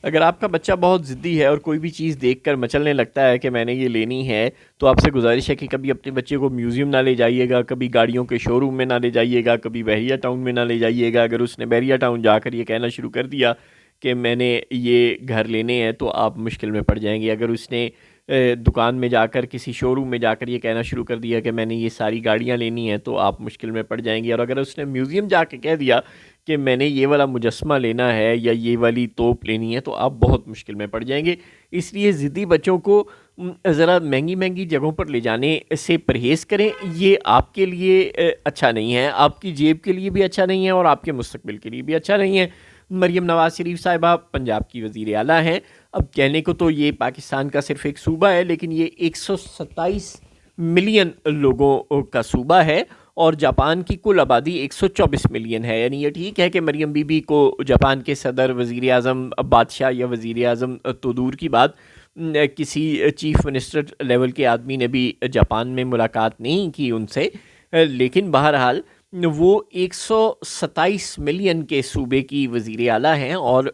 اگر آپ کا بچہ بہت ضدی ہے اور کوئی بھی چیز دیکھ کر مچلنے لگتا ہے کہ میں نے یہ لینی ہے، تو آپ سے گزارش ہے کہ کبھی اپنے بچے کو میوزیم نہ لے جائیے گا، کبھی گاڑیوں کے شو روم میں نہ لے جائیے گا، کبھی بحریہ ٹاؤن میں نہ لے جائیے گا۔ اگر اس نے بحریہ ٹاؤن جا کر یہ کہنا شروع کر دیا کہ میں نے یہ گھر لینے ہیں، تو آپ مشکل میں پڑ جائیں گے۔ اگر اس نے دکان میں جا کر، کسی شو روم میں جا کر یہ کہنا شروع کر دیا کہ میں نے یہ ساری گاڑیاں لینی ہیں، تو آپ مشکل میں پڑ جائیں گے۔ اور اگر اس نے میوزیم جا کے کہہ دیا کہ میں نے یہ والا مجسمہ لینا ہے یا یہ والی توپ لینی ہے، تو آپ بہت مشکل میں پڑ جائیں گے۔ اس لیے ضدی بچوں کو ذرا مہنگی مہنگی جگہوں پر لے جانے سے پرہیز کریں۔ یہ آپ کے لیے اچھا نہیں ہے، آپ کی جیب کے لیے بھی اچھا نہیں ہے اور آپ کے مستقبل کے لیے بھی اچھا نہیں ہے۔ مریم نواز شریف صاحبہ پنجاب کی وزیر اعلیٰ ہیں۔ اب کہنے کو تو یہ پاکستان کا صرف ایک صوبہ ہے، لیکن یہ 127 ملین لوگوں کا صوبہ ہے، اور جاپان کی کل آبادی 124 ملین ہے۔ یعنی یہ ٹھیک ہے کہ مریم بی بی کو جاپان کے صدر، وزیر اعظم، بادشاہ یا وزیر اعظم تو دور کی بات، کسی چیف منسٹر لیول کے آدمی نے بھی جاپان میں ملاقات نہیں کی ان سے، لیکن بہرحال وہ 127 ملین کے صوبے کی وزیر اعلیٰ ہیں، اور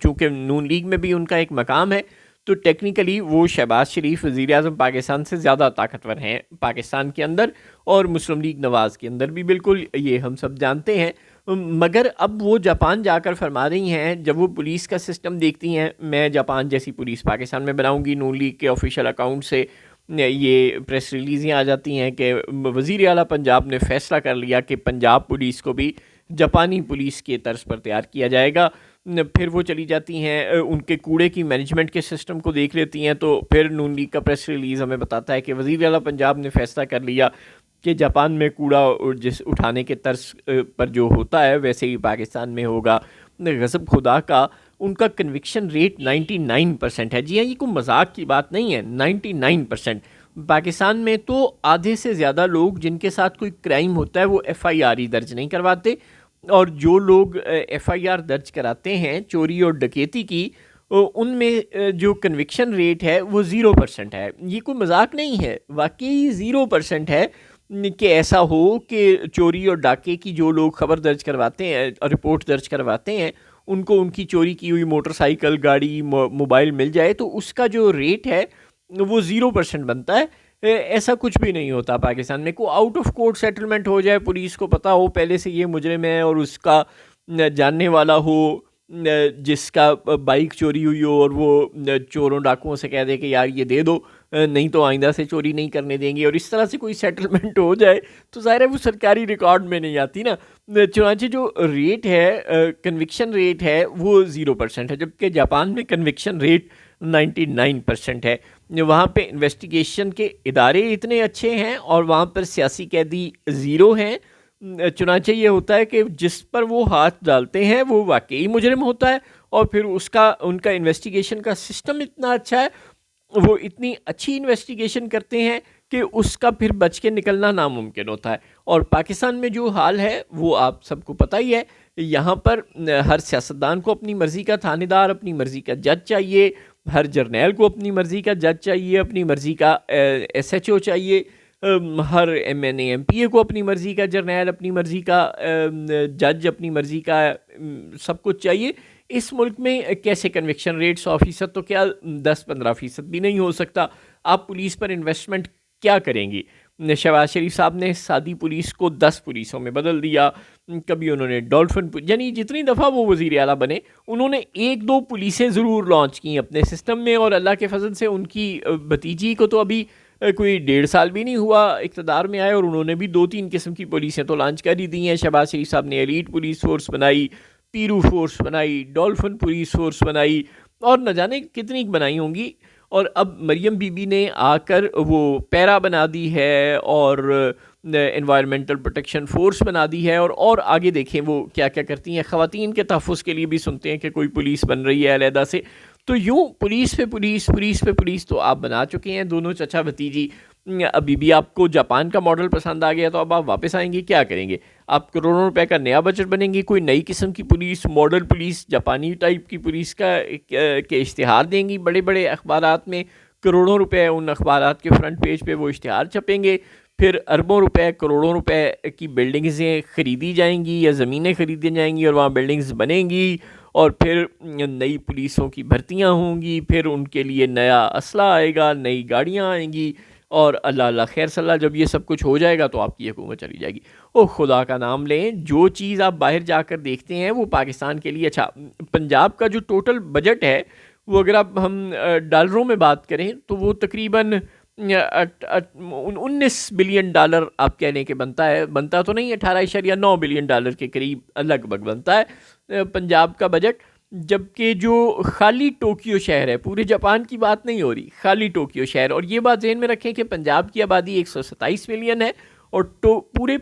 چونکہ نون لیگ میں بھی ان کا ایک مقام ہے، تو ٹیکنیکلی وہ شہباز شریف وزیر اعظم پاکستان سے زیادہ طاقتور ہیں پاکستان کے اندر، اور مسلم لیگ نواز کے اندر بھی، بالکل یہ ہم سب جانتے ہیں۔ مگر اب وہ جاپان جا کر فرما رہی ہیں، جب وہ پولیس کا سسٹم دیکھتی ہیں، میں جاپان جیسی پولیس پاکستان میں بناؤں گی، نون لیگ کے آفیشیل اکاؤنٹ سے یہ پریس ریلیزیں آ جاتی ہیں کہ وزیر اعلیٰ پنجاب نے فیصلہ کر لیا کہ پنجاب پولیس کو بھی جاپانی پولیس کے طرز پر تیار کیا جائے گا۔ پھر وہ چلی جاتی ہیں ان کے کوڑے کی مینجمنٹ کے سسٹم کو دیکھ لیتی ہیں، تو پھر نون لیگ کا پریس ریلیز ہمیں بتاتا ہے کہ وزیر اعلیٰ پنجاب نے فیصلہ کر لیا کہ جاپان میں کوڑا جس اٹھانے کے طرز پر جو ہوتا ہے ویسے ہی پاکستان میں ہوگا۔ غضب خدا کا ان کا کنوکشن ریٹ 99% ہے۔ جی ہاں، یہ کوئی مذاق کی بات نہیں ہے، 99%۔ پاکستان میں تو آدھے سے زیادہ لوگ جن کے ساتھ کوئی کرائم ہوتا ہے وہ ایف آئی آر ہی درج نہیں کرواتے، اور جو لوگ ایف آئی آر درج کراتے ہیں چوری اور ڈکیتی کی، ان میں جو کنوکشن ریٹ ہے وہ 0% ہے۔ یہ کوئی مذاق نہیں ہے، واقعی 0% ہے کہ ایسا ہو کہ چوری اور ڈاکے کی جو لوگ خبر درج کرواتے ہیں، رپورٹ درج کرواتے ہیں، ان کو ان کی چوری کی ہوئی موٹر سائیکل، گاڑی، موبائل مل جائے، تو اس کا جو ریٹ ہے وہ 0% بنتا ہے۔ ایسا کچھ بھی نہیں ہوتا پاکستان میں۔ کوئی آؤٹ آف کورٹ سیٹلمنٹ ہو جائے، پولیس کو پتا ہو پہلے سے یہ مجرم ہے، اور اس کا جاننے والا ہو جس کا بائک چوری ہوئی ہو، اور وہ چوروں ڈاکوؤں سے کہہ دے کہ یار یہ دے دو، نہیں تو آئندہ سے چوری نہیں کرنے دیں گے، اور اس طرح سے کوئی سیٹلمنٹ ہو جائے، تو ظاہر ہے وہ سرکاری ریکارڈ میں نہیں آتی نا۔ چنانچہ جو ریٹ ہے، کنوکشن ریٹ ہے، وہ 0% ہے، جبکہ جاپان میں کنوکشن ریٹ 99% ہے۔ وہاں پہ انویسٹیگیشن کے ادارے اتنے اچھے ہیں، اور وہاں پر سیاسی قیدی 0 ہیں۔ چنانچہ یہ ہوتا ہے کہ جس پر وہ ہاتھ ڈالتے ہیں وہ واقعی مجرم ہوتا ہے، اور پھر ان کا انویسٹیگیشن کا سسٹم اتنا اچھا ہے، وہ اتنی اچھی انویسٹیگیشن کرتے ہیں کہ اس کا پھر بچ کے نکلنا ناممکن ہوتا ہے۔ اور پاکستان میں جو حال ہے وہ آپ سب کو پتہ ہی ہے۔ یہاں پر ہر سیاستدان کو اپنی مرضی کا تھانے دار، اپنی مرضی کا جج چاہیے، ہر جرنیل کو اپنی مرضی کا جج چاہیے، اپنی مرضی کا ایس ایچ او چاہیے، ہر M N A M P A کو اپنی مرضی کا جرنیل، اپنی مرضی کا جج، اپنی مرضی کا سب کچھ چاہیے۔ اس ملک میں کیسے کنوکشن ریٹ 100% تو کیا 10-15% بھی نہیں ہو سکتا؟ آپ پولیس پر انویسٹمنٹ کیا کریں گی؟ شہباز شریف صاحب نے سادی پولیس کو 10 پولیسوں میں بدل دیا، کبھی انہوں نے ڈولفن، یعنی جتنی دفعہ وہ وزیر اعلیٰ بنے انہوں نے 1-2 پولیسیں ضرور لانچ کی اپنے سسٹم میں، اور اللہ کے فضل سے ان کی بھتیجی کو تو ابھی کوئی 1.5 سال بھی نہیں ہوا اقتدار میں آئے، اور انہوں نے بھی 2-3 قسم کی پولیسیں تو لانچ کر ہی دی ہیں۔ شہباز شریف صاحب نے ایلیٹ پولیس فورس بنائی، پیرو فورس بنائی، ڈولفن پولیس فورس بنائی، اور نہ جانے کتنی بنائی ہوں گی۔ اور اب مریم بی بی نے آ کر وہ پیرا بنا دی ہے، اور انوائرمنٹل پروٹیکشن فورس بنا دی ہے، اور آگے دیکھیں وہ کیا کیا کرتی ہیں۔ خواتین کے تحفظ کے لیے بھی سنتے ہیں کہ کوئی پولیس بن رہی ہے علیحدہ سے، تو یوں پولیس پہ پولیس، پولیس پہ پولیس تو آپ بنا چکے ہیں دونوں چچا بھتیجی۔ ابھی بھی آپ کو جاپان کا ماڈل پسند آ گیا تو اب آپ واپس آئیں گے، کیا کریں گے؟ آپ کروڑوں روپے کا نیا بجٹ بنیں گے، کوئی نئی قسم کی پولیس، ماڈل پولیس، جاپانی ٹائپ کی پولیس کے اشتہار دیں گی بڑے بڑے اخبارات میں، کروڑوں روپے ان اخبارات کے فرنٹ پیج پہ وہ اشتہار چھپیں گے، پھر اربوں روپے، کروڑوں روپے کی بلڈنگزیں خریدی جائیں گی یا زمینیں خریدی جائیں گی، اور وہاں بلڈنگز بنیں گی، اور پھر نئی پولیسوں کی بھرتیاں ہوں گی، پھر ان کے لیے نیا اسلحہ آئے گا، نئی گاڑیاں آئیں گی، اور اللہ اللہ خیر صلی اللہ، جب یہ سب کچھ ہو جائے گا تو آپ کی حکومت چلی جائے گی۔ او خدا کا نام لیں، جو چیز آپ باہر جا کر دیکھتے ہیں وہ پاکستان کے لیے اچھا، پنجاب کا جو ٹوٹل بجٹ ہے وہ اگر آپ ہم ڈالروں میں بات کریں تو وہ تقریباً 19 بلین ڈالر آپ کہنے کے بنتا تو نہیں، 18.9 بلین ڈالر کے قریب لگ بھگ بنتا ہے پنجاب کا بجٹ، جبکہ جو خالی ٹوکیو شہر ہے، پورے جاپان کی بات نہیں ہو رہی، خالی ٹوکیو شہر، اور یہ بات ذہن میں رکھیں کہ پنجاب کی آبادی 127 ملین ہے اور پورے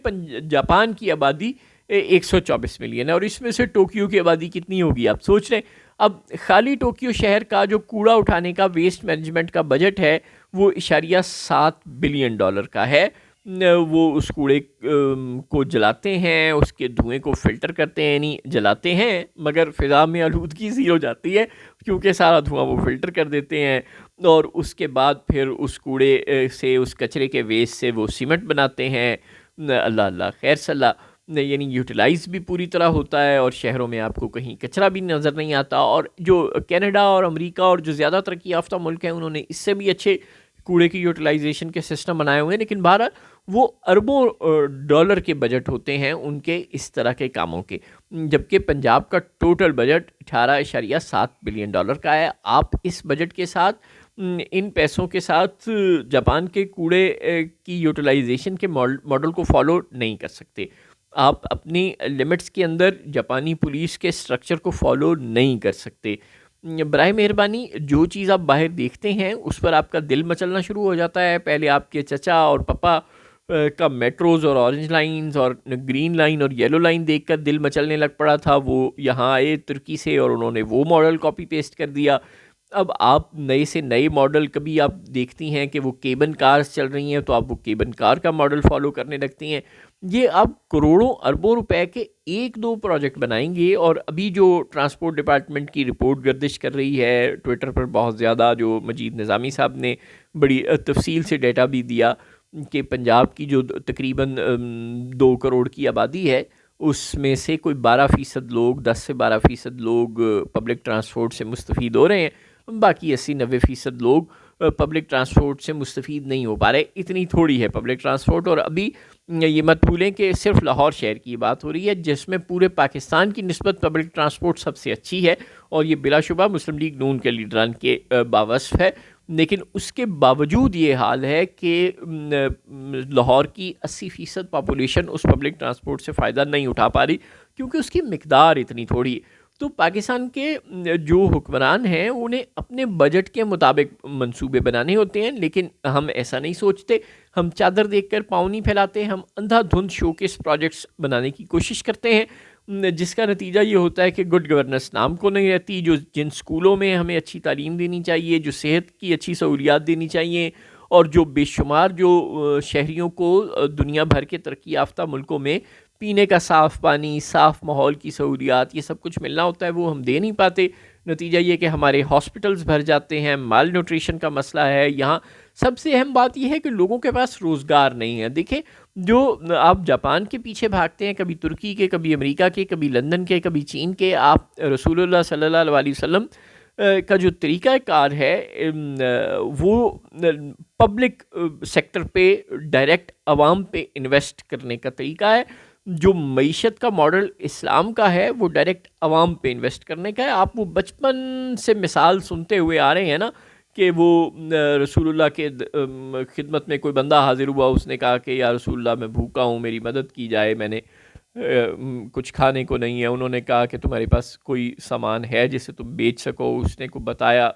جاپان کی آبادی 124 ملین ہے، اور اس میں سے ٹوکیو کی آبادی کتنی ہوگی آپ سوچ رہے ہیں؟ اب خالی ٹوکیو شہر کا جو کوڑا اٹھانے کا ویسٹ مینجمنٹ کا بجٹ ہے وہ 7 بلین ڈالر کا ہے۔ وہ اس کوڑے کو جلاتے ہیں، اس کے دھوئیں کو فلٹر کرتے ہیں، یعنی جلاتے ہیں مگر فضا میں آلودگی زیرو ہو جاتی ہے کیونکہ سارا دھواں وہ فلٹر کر دیتے ہیں، اور اس کے بعد پھر اس کوڑے سے، اس کچرے کے ویسٹ سے وہ سیمنٹ بناتے ہیں۔ اللہ اللہ خیر صلی اللہ، یعنی یوٹیلائز بھی پوری طرح ہوتا ہے، اور شہروں میں آپ کو کہیں کچرا بھی نظر نہیں آتا۔ اور جو کینیڈا اور امریکہ اور جو زیادہ ترقی یافتہ ملک ہیں انہوں نے اس سے بھی اچھے کوڑے کی یوٹیلائزیشن کے سسٹم بنائے ہوئے ہیں، لیکن بہرحال وہ اربوں ڈالر کے بجٹ ہوتے ہیں ان کے اس طرح کے کاموں کے، جبکہ پنجاب کا ٹوٹل بجٹ 18.7 بلین ڈالر کا ہے۔ آپ اس بجٹ کے ساتھ، ان پیسوں کے ساتھ جاپان کے کوڑے کی یوٹیلائزیشن کے ماڈل کو فالو نہیں کر سکتے، آپ اپنی لمٹس کے اندر جاپانی پولیس کے سٹرکچر کو فالو نہیں کر سکتے۔ برائے مہربانی جو چیز آپ باہر دیکھتے ہیں اس پر آپ کا دل مچلنا شروع ہو جاتا ہے۔ پہلے آپ کے چچا اور پپا کا میٹروز اور اورنج لائنز اور گرین لائن اور یلو لائن دیکھ کر دل مچلنے لگ پڑا تھا، وہ یہاں آئے ترکی سے اور انہوں نے وہ ماڈل کاپی پیسٹ کر دیا۔ اب آپ نئے سے نئے ماڈل، کبھی آپ دیکھتی ہیں کہ وہ کیبن کارز چل رہی ہیں تو آپ وہ کیبن کار کا ماڈل فالو کرنے لگتی ہیں۔ یہ آپ کروڑوں اربوں روپے کے ایک دو پروجیکٹ بنائیں گے، اور ابھی جو ٹرانسپورٹ ڈپارٹمنٹ کی رپورٹ گردش کر رہی ہے ٹویٹر پر بہت زیادہ، جو مجید نظامی صاحب نے بڑی تفصیل سے ڈیٹا بھی دیا کہ پنجاب کی جو تقریباً 2 کروڑ کی آبادی ہے اس میں سے کوئی 12% لوگ، 10 سے 12% لوگ پبلک ٹرانسپورٹ سے مستفید ہو رہے ہیں، باقی 80-90% لوگ پبلک ٹرانسپورٹ سے مستفید نہیں ہو پا رہے۔ اتنی تھوڑی ہے پبلک ٹرانسپورٹ، اور ابھی یہ مت بھولیں کہ صرف لاہور شہر کی بات ہو رہی ہے جس میں پورے پاکستان کی نسبت پبلک ٹرانسپورٹ سب سے اچھی ہے، اور یہ بلا شبہ مسلم لیگ نون کے لیڈران کے باوصف ہے۔ لیکن اس کے باوجود یہ حال ہے کہ لاہور کی 80% پاپولیشن اس پبلک ٹرانسپورٹ سے فائدہ نہیں اٹھا پا رہی کیونکہ اس کی مقدار اتنی تھوڑی ہے۔ تو پاکستان کے جو حکمران ہیں انہیں اپنے بجٹ کے مطابق منصوبے بنانے ہوتے ہیں، لیکن ہم ایسا نہیں سوچتے، ہم چادر دیکھ کر پاؤں نہیں پھیلاتے، ہم اندھا دھند شوکیس پروجیکٹس بنانے کی کوشش کرتے ہیں، جس کا نتیجہ یہ ہوتا ہے کہ گڈ گورننس نام کو نہیں رہتی۔ جن سکولوں میں ہمیں اچھی تعلیم دینی چاہیے، جو صحت کی اچھی سہولیات دینی چاہیے، اور جو بے شمار جو شہریوں کو دنیا بھر کے ترقی یافتہ ملکوں میں پینے کا صاف پانی، صاف ماحول کی سہولیات، یہ سب کچھ ملنا ہوتا ہے، وہ ہم دے نہیں پاتے۔ نتیجہ یہ کہ ہمارے ہاسپٹلز بھر جاتے ہیں، مال نیوٹریشن کا مسئلہ ہے یہاں۔ سب سے اہم بات یہ ہے کہ لوگوں کے پاس روزگار نہیں ہے۔ دیکھیں، جو آپ جاپان کے پیچھے بھاگتے ہیں، کبھی ترکی کے، کبھی امریکہ کے، کبھی لندن کے، کبھی چین کے، آپ رسول اللہ صلی اللہ علیہ وسلم کا جو طریقہ کار ہے وہ پبلک سیکٹر پہ ڈائریکٹ عوام پہ انویسٹ کرنے کا طریقہ ہے۔ جو معیشت کا ماڈل اسلام کا ہے وہ ڈائریکٹ عوام پہ انویسٹ کرنے کا ہے۔ آپ وہ بچپن سے مثال سنتے ہوئے آ رہے ہیں نا کہ وہ رسول اللہ کے خدمت میں کوئی بندہ حاضر ہوا، اس نے کہا کہ یا رسول اللہ میں بھوکا ہوں، میری مدد کی جائے، میں نے کچھ کھانے کو نہیں ہے۔ انہوں نے کہا کہ تمہارے پاس کوئی سامان ہے جسے تم بیچ سکو؟ اس نے کو بتایا،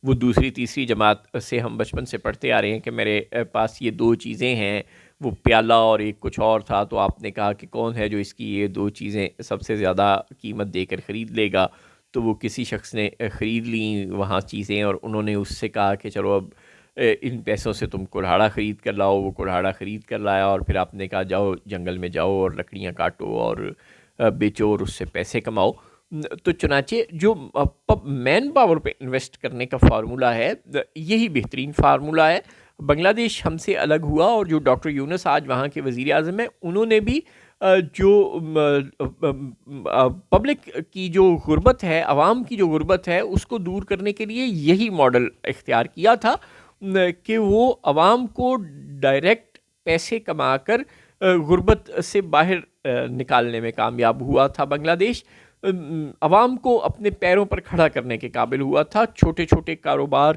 وہ دوسری تیسری جماعت سے ہم بچپن سے پڑھتے آ رہے ہیں کہ میرے پاس یہ 2 چیزیں ہیں، وہ پیالہ اور ایک کچھ اور تھا، تو آپ نے کہا کہ کون ہے جو اس کی یہ 2 چیزیں سب سے زیادہ قیمت دے کر خرید لے گا؟ تو وہ کسی شخص نے خرید لیں وہاں چیزیں، اور انہوں نے اس سے کہا کہ چلو اب ان پیسوں سے تم کلہاڑا خرید کر لاؤ۔ وہ کلہاڑا خرید کر لایا، اور پھر آپ نے کہا جاؤ جنگل میں جاؤ اور لکڑیاں کاٹو اور بیچو اور اس سے پیسے کماؤ۔ تو چنانچہ جو مین پاور پہ انویسٹ کرنے کا فارمولہ ہے یہی بہترین فارمولہ ہے۔ بنگلہ دیش ہم سے الگ ہوا، اور جو ڈاکٹر یونس آج وہاں کے وزیر اعظم ہیں انہوں نے بھی جو پبلک کی جو غربت ہے، عوام کی جو غربت ہے، اس کو دور کرنے کے لیے یہی ماڈل اختیار کیا تھا کہ وہ عوام کو ڈائریکٹ پیسے کما کر غربت سے باہر نکالنے میں کامیاب ہوا تھا بنگلہ دیش. عوام کو اپنے پیروں پر کھڑا کرنے کے قابل ہوا تھا. چھوٹے چھوٹے کاروبار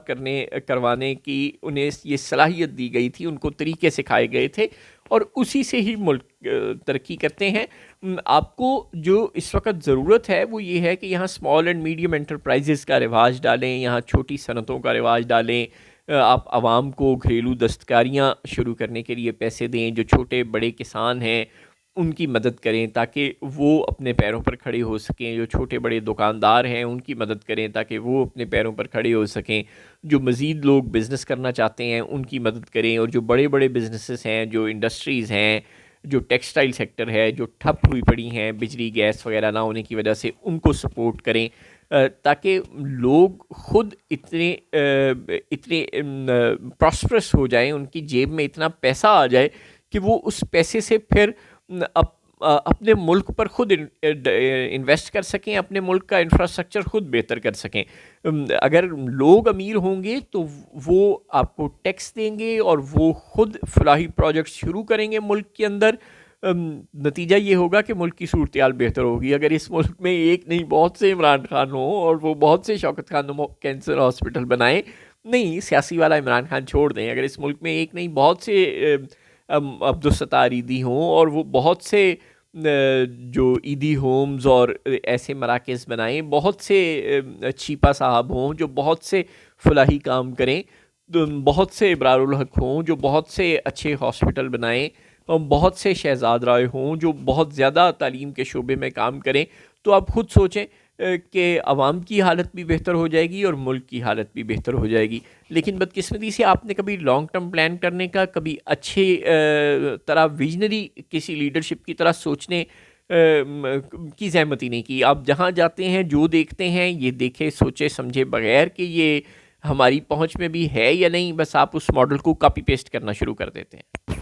کروانے کی انہیں یہ صلاحیت دی گئی تھی، ان کو طریقے سکھائے گئے تھے، اور اسی سے ہی ملک ترقی کرتے ہیں. آپ کو جو اس وقت ضرورت ہے وہ یہ ہے کہ یہاں اسمال اینڈ میڈیم انٹرپرائزز کا رواج ڈالیں، یہاں چھوٹی صنعتوں کا رواج ڈالیں. آپ عوام کو گھریلو دستکاریاں شروع کرنے کے لیے پیسے دیں. جو چھوٹے بڑے کسان ہیں ان کی مدد کریں تاکہ وہ اپنے پیروں پر کھڑے ہو سکیں. جو چھوٹے بڑے دکاندار ہیں ان کی مدد کریں تاکہ وہ اپنے پیروں پر کھڑے ہو سکیں. جو مزید لوگ بزنس کرنا چاہتے ہیں ان کی مدد کریں. اور جو بڑے بڑے بزنسز ہیں، جو انڈسٹریز ہیں، جو ٹیکسٹائل سیکٹر ہے، جو ٹھپ ہوئی پڑی ہیں بجلی گیس وغیرہ نہ ہونے کی وجہ سے، ان کو سپورٹ کریں تاکہ لوگ خود اتنے پراسپرس ہو جائیں، ان کی جیب میں اتنا پیسہ آ جائے کہ وہ اس پیسے سے پھر اپنے ملک پر خود انویسٹ کر سکیں، اپنے ملک کا انفراسٹرکچر خود بہتر کر سکیں. اگر لوگ امیر ہوں گے تو وہ آپ کو ٹیکس دیں گے اور وہ خود فلاحی پروجیکٹ شروع کریں گے ملک کے اندر. نتیجہ یہ ہوگا کہ ملک کی صورتحال بہتر ہوگی. اگر اس ملک میں ایک نہیں بہت سے عمران خان ہوں اور وہ بہت سے شوکت خان کینسر ہاسپٹل بنائیں، نہیں سیاسی والا عمران خان چھوڑ دیں، اگر اس ملک میں ایک نہیں بہت سے عبدالستار عیدی ہوں اور وہ بہت سے جو عیدی ہومز اور ایسے مراکز بنائیں، بہت سے چھیپا صاحب ہوں جو بہت سے فلاحی کام کریں، بہت سے ابرار الحق ہوں جو بہت سے اچھے ہاسپٹل بنائیں، بہت سے شہزاد رائے ہوں جو بہت زیادہ تعلیم کے شعبے میں کام کریں، تو آپ خود سوچیں کہ عوام کی حالت بھی بہتر ہو جائے گی اور ملک کی حالت بھی بہتر ہو جائے گی. لیکن بدقسمتی سے آپ نے کبھی لانگ ٹرم پلان کرنے کا، کبھی اچھے طرح ویژنری کسی لیڈرشپ کی طرح سوچنے کی زحمت ہی نہیں کی. آپ جہاں جاتے ہیں جو دیکھتے ہیں یہ دیکھے سوچے سمجھے بغیر کہ یہ ہماری پہنچ میں بھی ہے یا نہیں، بس آپ اس ماڈل کو کاپی پیسٹ کرنا شروع کر دیتے ہیں.